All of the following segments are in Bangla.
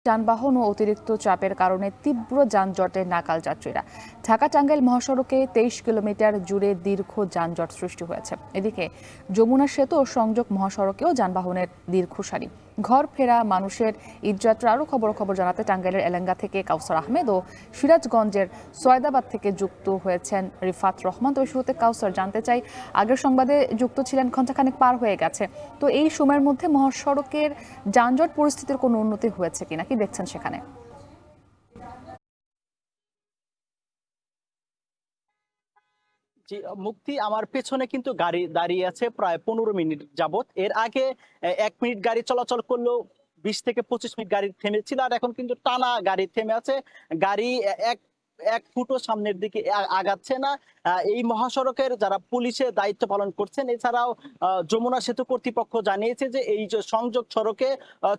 যানবাহন ও অতিরিক্ত চাপের কারণে তীব্র যানজটে নাকাল যাত্রীরা। ঢাকা টাঙ্গাইল মহাসড়কে 23 কিলোমিটার জুড়ে দীর্ঘ যানজট সৃষ্টি হয়েছে। এদিকে যমুনা সেতু ও সংযোগ মহাসড়কেও যানবাহনের দীর্ঘ সারি। ঘর ফেরা মানুষের ঈদযাত্রা আরও খবর জানাতে টাঙ্গাইলের এলেঙ্গা থেকে কাউসার আহমেদ ও সিরাজগঞ্জের সয়দাবাদ থেকে যুক্ত হয়েছেন রিফাত রহমান। তো শুরুতে কাউসার, জানতে চাই, আগের সংবাদে যুক্ত ছিলেন, ঘণ্টাখানেক পার হয়ে গেছে, তো এই সময়ের মধ্যে মহাসড়কের যানজট পরিস্থিতির কোনো উন্নতি হয়েছে কিনা, কি দেখছেন সেখানে? মুক্তি, আমার পেছনে কিন্তু গাড়ি দাঁড়িয়ে আছে প্রায় 15 মিনিট যাবত। এর আগে 1 মিনিট গাড়ি চলাচল করলেও 20 থেকে 25 মিনিট গাড়ি থেমেছিল, আর এখন কিন্তু টানা গাড়ি থেমে আছে। গাড়ি এক ফুটও সামনের দিকে আগাচ্ছে না। এই মহাসড়কের যারা পুলিশের দায়িত্ব পালন করছেন, এছাড়াও যমুনা সেতু কর্তৃপক্ষ জানিয়েছে যে এই যে সংযোগ সড়কে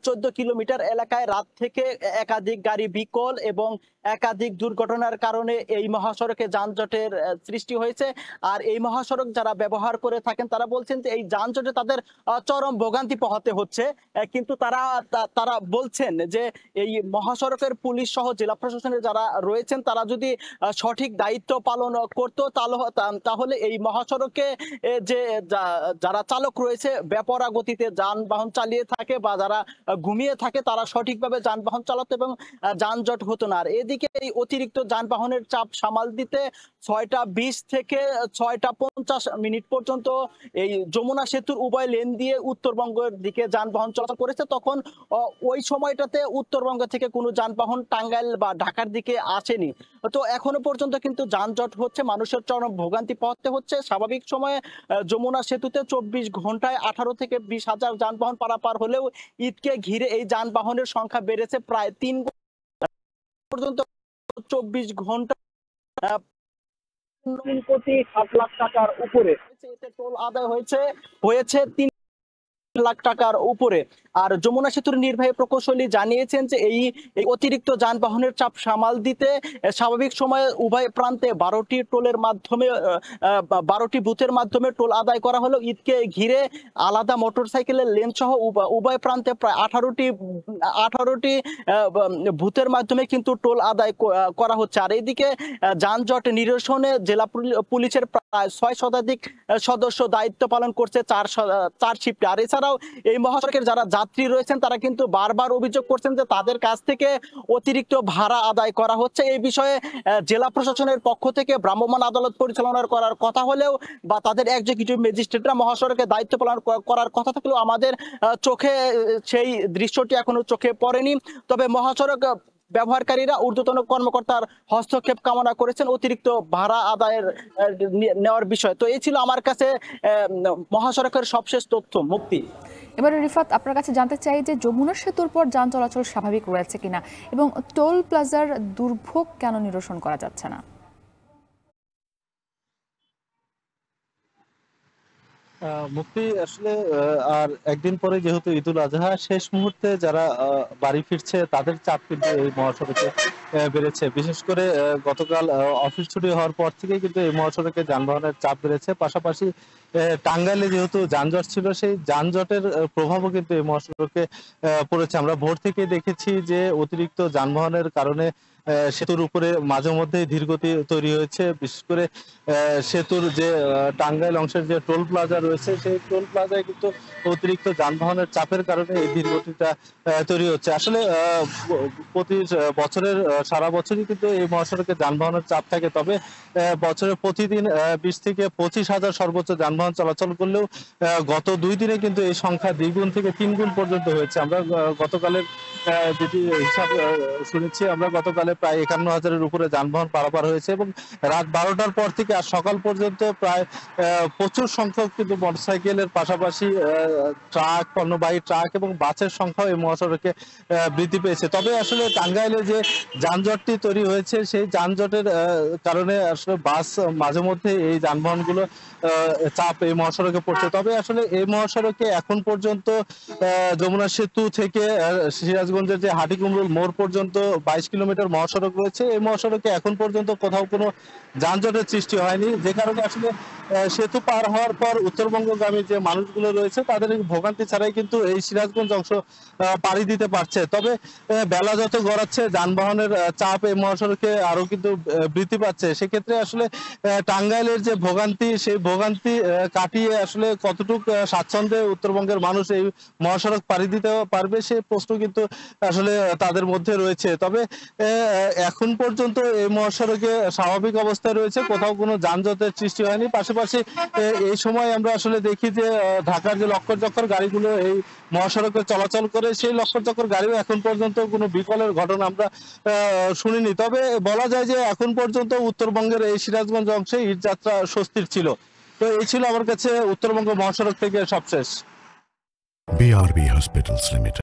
14 কিলোমিটার এলাকায় রাত থেকে একাধিক গাড়ি বিকল এবং একাধিক দুর্ঘটনার কারণে এই মহাসড়কে যানজটের সৃষ্টি হয়েছে। আর এই মহাসড়ক যারা ব্যবহার করে থাকেন তারা বলছেন যে এই যানজটে তাদের চরম ভোগান্তি পোহাতে হচ্ছে। কিন্তু তারা বলছেন যে এই মহাসড়কের পুলিশ সহ জেলা প্রশাসনের যারা রয়েছেন তারা যদি সঠিক দায়িত্ব পালন করতো তাহলে এই মহাসড়কে যে যারা চালক রয়েছে বেপরা গতিতে যানবাহন চালিয়ে থাকে বা যারা ঘুমিয়ে থাকে তারা সঠিকভাবে যানবাহন চালাতো এবং যানজট হতো না। আর এদিকে এই অতিরিক্ত যানবাহনের চাপ সামাল দিতে 6টা 20 থেকে 6টা 50 মিনিট পর্যন্ত এই যমুনা সেতুর উভয় লেন দিয়ে উত্তরবঙ্গের দিকে যানবাহন চলাচল করেছে। তখন ওই সময়টাতে উত্তরবঙ্গ থেকে কোনো যানবাহন টাঙ্গাইল বা ঢাকার দিকে আসেনি। তো এখনো পর্যন্ত কিন্তু যানজট হচ্ছে, মানুষের চরম ভোগান্তি পোহাতে হচ্ছে। স্বাভাবিক সময়ে যমুনা সেতুতে 24 ঘন্টায় 18 থেকে 20 হাজার যানবাহন পারাপার হলেও ঈদকে ঘিরে এই যানবাহনের সংখ্যা বেড়েছে প্রায় 3 পর্যন্ত। 24 ঘন্টা 3,60,00,000 টাকার উপরে এতে টোল আদায় হয়েছে 3 লাখ টাকার উপরে। আর যমুনা সেতুর নির্বাহী প্রকৌশলী জানিয়েছেন যে এই অতিরিক্ত যানবাহনের চাপ সামাল দিতে স্বাভাবিক সময়ে উভয় প্রান্তে 12টি টোলের মাধ্যমে 12টি বুথের মাধ্যমে টোল আদায় করা হলো। ঈদকে ঘিরে আলাদা মোটরসাইকেলের লেন সহ উভয় প্রান্তে প্রায় 18টি বুথের মাধ্যমে কিন্তু টোল আদায় করা হচ্ছে। আর এদিকে যানজট নিরসনে জেলা পুলিশের প্রায় 6 শতাধিক সদস্য দায়িত্ব পালন করছে 4 শিফটে। আর এছাড়াও এই মহাসড়কের যারা যাত্রী রয়েছেন তারা কিন্তু বারবার অভিযোগ করছেন যে তাদের কাছ থেকে অতিরিক্ত ভাড়া আদায় করা হচ্ছে। এই বিষয়ে জেলা প্রশাসনের পক্ষ থেকে ভ্রাম্যমাণ আদালত পরিচালনা করার কথা হলেও বা তাদের এক্সিকিউটিভ ম্যাজিস্ট্রেটরা মহাসড়কে দায়িত্ব পালন করার কথা থাকলেও আমাদের চোখে সেই দৃশ্যটি এখনো চোখে পড়েনি। তবে মহাসড়ক ব্যবহারকারীরা ঊর্ধ্বতন কর্মকর্তার হস্তক্ষেপ কামনা করেছেন অতিরিক্ত ভাড়া আদায়ের নেওয়ার বিষয়। তো এই ছিল আমার কাছে মহাসড়কের সবশেষ তথ্য। মুক্তি, এবারে রিফাত, আপনার কাছে জানতে চাই যে যমুনা সেতুর পর যান চলাচল স্বাভাবিক রয়েছে কিনা এবং টোল প্লাজার দুর্ভোগ কেন নিরসন করা যাচ্ছে না? মুক্তি, আসলে আর একদিন পরে যেহেতু ঈদুল আজহা, শেষ মুহূর্তে যারা বাড়ি ফিরছে তাদের চাপ কিন্তু এই মহাসড়কে বেড়েছে। বিশেষ করে গতকাল অফিস ছুটি হওয়ার পর থেকে কিন্তু এই মহাসড়কে যানবাহনের চাপ বেড়েছে। পাশাপাশি টাঙ্গাইলে যেহেতু যানজট ছিল, সেই যানজটের প্রভাবও কিন্তু এই মহাসড়কে পড়েছে। আমরা ভোর থেকে দেখেছি যে অতিরিক্ত যানবাহনের কারণে সেতুর উপরে মাঝে মধ্যে ধীরগতি তৈরি হয়েছে। বিশেষ করে সেতুর যে টাঙ্গাইল অংশের যে টোল প্লাজা রয়েছে, সেই টোল প্লাজায় কিন্তু অতিরিক্ত যানবাহনের চাপের কারণে এই ধীরগতিটা তৈরি হচ্ছে। আসলে প্রতি বছরের সারা বছরই কিন্তু এই মহাসড়কে যানবাহনের চাপ থাকে, তবে বছরে প্রতিদিন 20 থেকে 25 হাজার সর্বোচ্চ যানবাহন চলাচল করলেও গত 2 দিনে কিন্তু এই সংখ্যা 2 গুণ থেকে 3 গুণ পর্যন্ত হয়েছে। আমরা গতকালের যেটি হিসাব শুনেছি, আমরা গতকালে প্রায় 51,000-এর উপরে যানবাহন পারাপার হয়েছে এবং রাত 12টার পর থেকে আর সকাল পর্যন্ত প্রায় প্রচুর সংখ্যক কিন্তু মোটরসাইকেলের পাশাপাশি ট্রাক, পণ্যবাহী ট্রাক এবং বাসের সংখ্যাও এই মহাসড়কে বৃদ্ধি পেয়েছে। তবে আসলে টাঙ্গাইলে যে যানজটটি তৈরি হয়েছে, সেই যানজটের কারণে আসলে বাস মাঝে মধ্যে এই যানবাহনগুলো চাপ এই মহাসড়কে পড়ছে। তবে আসলে এই মহাসড়কে এখন পর্যন্ত যমুনা সেতু থেকে সিরাজগঞ্জের যে হাটিকুমরুল মোড় পর্যন্ত 22 কিলোমিটার মহাসড়ক রয়েছে, এই মহাসড়কে এখন পর্যন্ত কোথাও কোনো যানজটের সৃষ্টি হয়নি, যে কারণে আসলে সেতু পার হওয়ার পর উত্তরবঙ্গগামী যে মানুষগুলো রয়েছে তাদের ভোগান্তি ছাড়াই কিন্তু এই সিরাজগঞ্জ অংশ পাড়ি দিতে পারছে। তবে বেলা যত গড়াচ্ছে যানবাহনের চাপ এই মহাসড়কে আরো কিন্তু বৃদ্ধি পাচ্ছে। সেক্ষেত্রে আসলে টাঙ্গাইলের যে ভোগান্তি, সেই ভোগান্তি কাটিয়ে আসলে কতটুকু স্বাচ্ছন্দ্যে উত্তরবঙ্গের মানুষ এই মহাসড়ক পাড়ি দিতে পারবে সেই প্রশ্ন কিন্তু আসলে তাদের মধ্যে রয়েছে। তবে এখন পর্যন্ত এই মহাসড়কে স্বাভাবিক অবস্থায় রয়েছে, কোথাও কোনো যানজটের সৃষ্টি হয়নি। পাশাপাশি এই সময় আমরা আসলে দেখি যে ঢাকার যে লক্কর চক্কর গাড়িগুলো এই মহাসড়কে চলাচল করে, সেই লক্কর চক্কর গাড়িও এখন পর্যন্ত কোনো বিকলের ঘটনা আমরা শুনিনি। তবে বলা যায় যে এখন পর্যন্ত উত্তরবঙ্গের এই সিরাজগঞ্জ অংশে ঈদযাত্রা স্বস্তির ছিল। তো এই ছিল আমার কাছে উত্তরবঙ্গ মহাসড়ক থেকে সবশেষ। BRB Hospitals Limited.